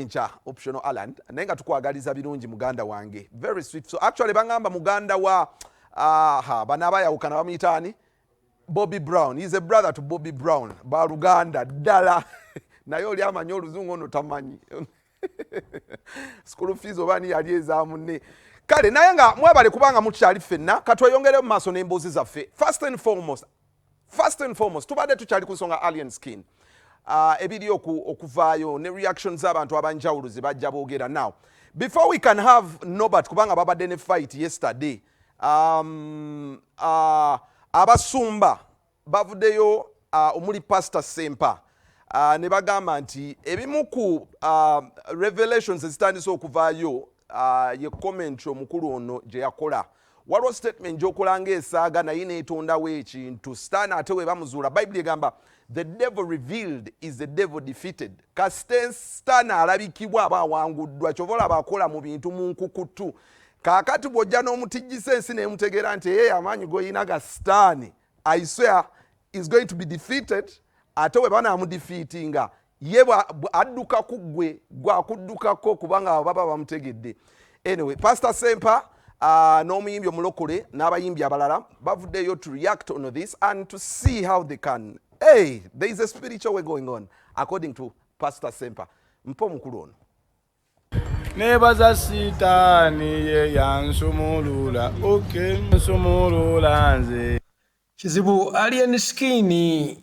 encha optional Alan nenga tukwagaliza birungi muganda wange very sweet. So actually bangamba muganda wa banaba yawukana bamuyitani Bobby Brown. He's a brother to Bobby Brown. Baruganda dala naye oli amanyi oluzungu ono tamanyi school fees obani yali ezaamu ne kale naye nga mwebale kubanga mukyali ffenna katweyongere mu maaso n'emboozi zaffe. First and foremost tubadde tukyali ku nsonga alien skin. Ebiri okuvaayo ne reactions z'abantu abanjawulo ze bajja boogera. Now before we can have Norbert kubanga babadde ne fight yesterday, Abasumba bavuddeyo omuli Pastor Sempa ne bagamba nti ebimu ku revelations ezitandise okuvaayo ye commentary omukulu ono gye yakola. Waliwo statement gy'okolanga esaaga naye neetondawo ekintu sitaani ate we bamuzuula. Bayibuli egamba the devil revealed is the devil defeated. Kasite sitaani alabikibwa aba awanguddwa kyova olaba akola mu bintu mu nkukutu. Kaakati bw'ojja n'omutijjisa ensi n'emutegeera nti ye amaanyi g'oyina ga sitaani I swear is going to be defeated. Ate we banamudefeatinga ye adduka ku ggwe gwakuddukako kubanga baba bamutegedde. Anyway, Pastor Sempa n'omuyimbi omulokole n'abayimbi abalala bavuddeyo to react on this and to see how they can. Hey, there is a spiritual way going on according to Pastor Sempa. Mpo mukulu ono. Nebaza sitaani ye yansumulula okay nsumulula nze kizibu alien skin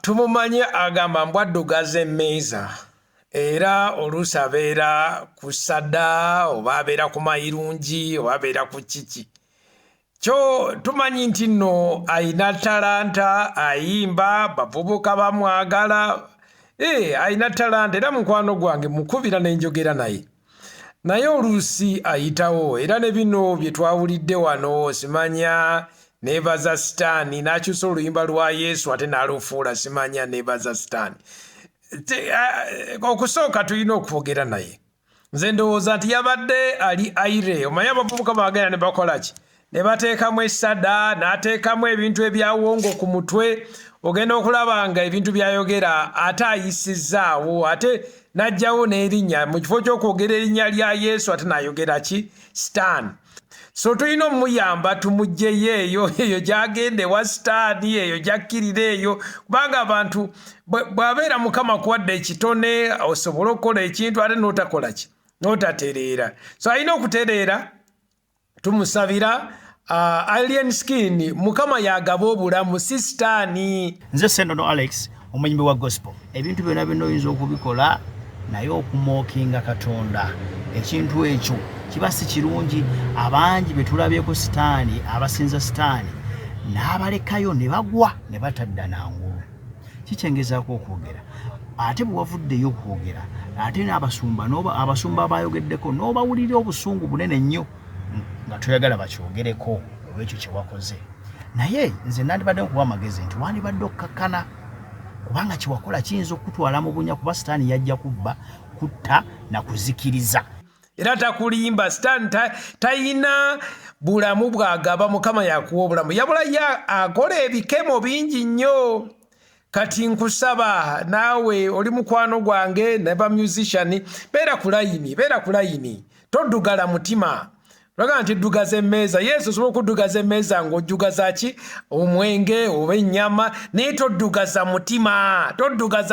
tumumanye agamba mbwaddugaza emmeeza era oluusi abeera ku sada oba abeera ku mayirungi oba abeera ku kiki kyo tumanyi nti nno ayina talanta ayimba bavubuka bamwagala ayina talanta era mukwano gwange mukubira n'enjogera naye oluusi ayitawo era ne bino bye twawulidde wano simanya nebaza sitaani n'akyusa oluyimba lwa Yesu ate n'alufuula simanya nebaza sitaani. Okusooka tulina okwogera naye nze ndowooza nti yabadde ali aire omanyi abavubuka bagenda ne bakola ki ne bateekamu essada n'ateekamu ebintu ebyawongo ku mutwe ogenda okulaba nga ebintu byayogera ate ayisizaawo ate n'ajjawo n'erinnya mu kifo ky'okwogera erinnya lya Yesu ate n'ayogera ki sitaani. So tulina omuyamba tumugyeyo eyo gyagende wa sitaani eyo gyakkirira eyo kubanga abantu bw'abeera Mukama kuwadde ekitone osobola okukola ekintu ate n'otakola ki n'otatereera. So alina okutereera tumusabira alien skin Mukama yagaba obulamu si sitaani. Nze Sendono Alex omuyimbi wa gospel ebintu byonna bino oyinza okubikola naye okumookinga Katonda ekintu ekyo kiba si kirungi. Abangi betulabyeko sitaani abasinza sitaani n'abalekayo ne bagwa ne batadda nangulu kikyengezaako okwogera ate bwe wavuddeyo okwogera ate n'abasumba abasumba abayogeddeko n'obawulira obusungu bunene nnyo nga toyagala bakyogereko olwekyo kye wakoze. Naye nze nandibadde nkuwa amagezi nti wandibadde okkakkana kubanga kyewakola kiyinza okutwala mu bunya kuba sitaani yajja kubba kutta na kuzikiriza. Era takulimba sitaani tayina bulamu bwagaba Mukama yakuwa obulamu yabula ya akola ebikemo bingi nnyo. Kati nkusaba naawe oli mukwano gwange ne ba musician beera ku layini toddugala mutima. Lwaga nti ddugaza emmeeza Yesu osobola okuddugaza emmeeza ng'ojjugaza ki omwenge oba ennyama naye toddugaza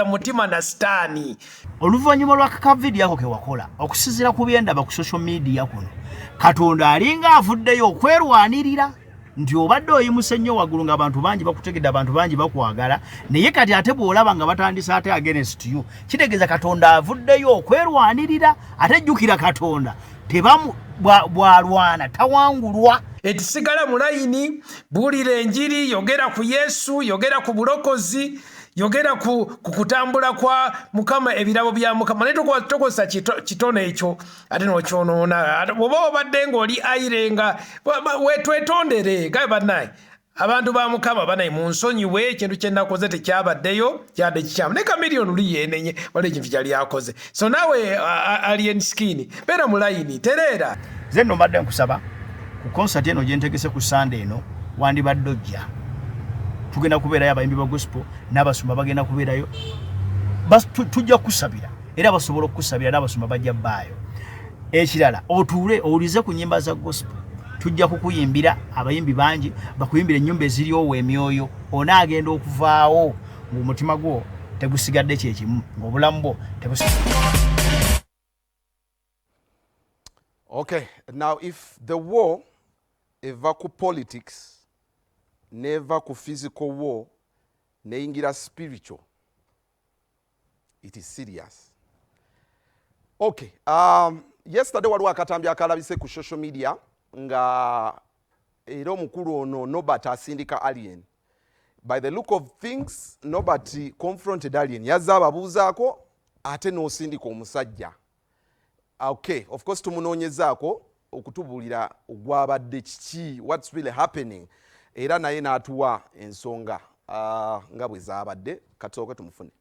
mutima na sitaani. Oluvannyuma lwa kakavidiyo ako ke wakola okusizira ku byendaba ku social media kuno Katonda alinga avuddeyo okwerwanirira nti obadde oyimuse nnyo waggulu ng'abantu bangi bakutegedde abantu bangi bakwagala naye kati ate bw'olaba nga batandise ate against you kitegeeza Katonda avuddeyo okwerwanirira ate jjukira Katonda tebamu bwalwana tawangulwa. Etisigala mu layini buulira enjiri yogera ku Yesu yogera ku bulokozi yogera ku kutambula kwa Mukama ebirabo bya Mukama ne tokosa kitone ekyo ate n'okyonoona oba obadde ng'oli ayirenga wetwetondere gabe bannaye abantu ba Mukama banayi mu nsonyiwe ekintu kye nakoze tekyabaddeyo kyadde kikyamu ne kamiliyoni luli yeenenye waliwo ekintu kyali akoze. So naawe alien skin beera mu layini tereera. Nze nno mbadde nkusaba ku concert eno gye ntegese ku Sunday eno wandibadde ojja tugenda kubeerayo abayimbi ba gospel n'abasumba bagenda kubeerayo tujja kusabira era basobola okukusabira n'abasumba bajja baayo. Ekirala otuule owulize ku nnyimba za gospel, tujja kukuyimbira abayimbi bangi bakuyimbira ennyumba eziryowo emyoyo, onaagenda okuvaawo ng'omutima gwo tegusigadde kyekimu, ng'obulamu bwo Okay, now if the war eva ku politics, never ku physical war, neyingira spiritual, it is serious. Okay, yesterday waliwo akatambi akalabise ku social media nga era omukulu ono Norbert asindika Alien. By the look of things, Norbert confronted Alien. Yazza ababuuzaako ate n'osindika omusajja. Okay, of course tumunoonyezaako okutubuulira ogwabadde kiki, what's really happening. Era naye n'atuwa ensonga nga bwe zaabadde. Katooke tumufune.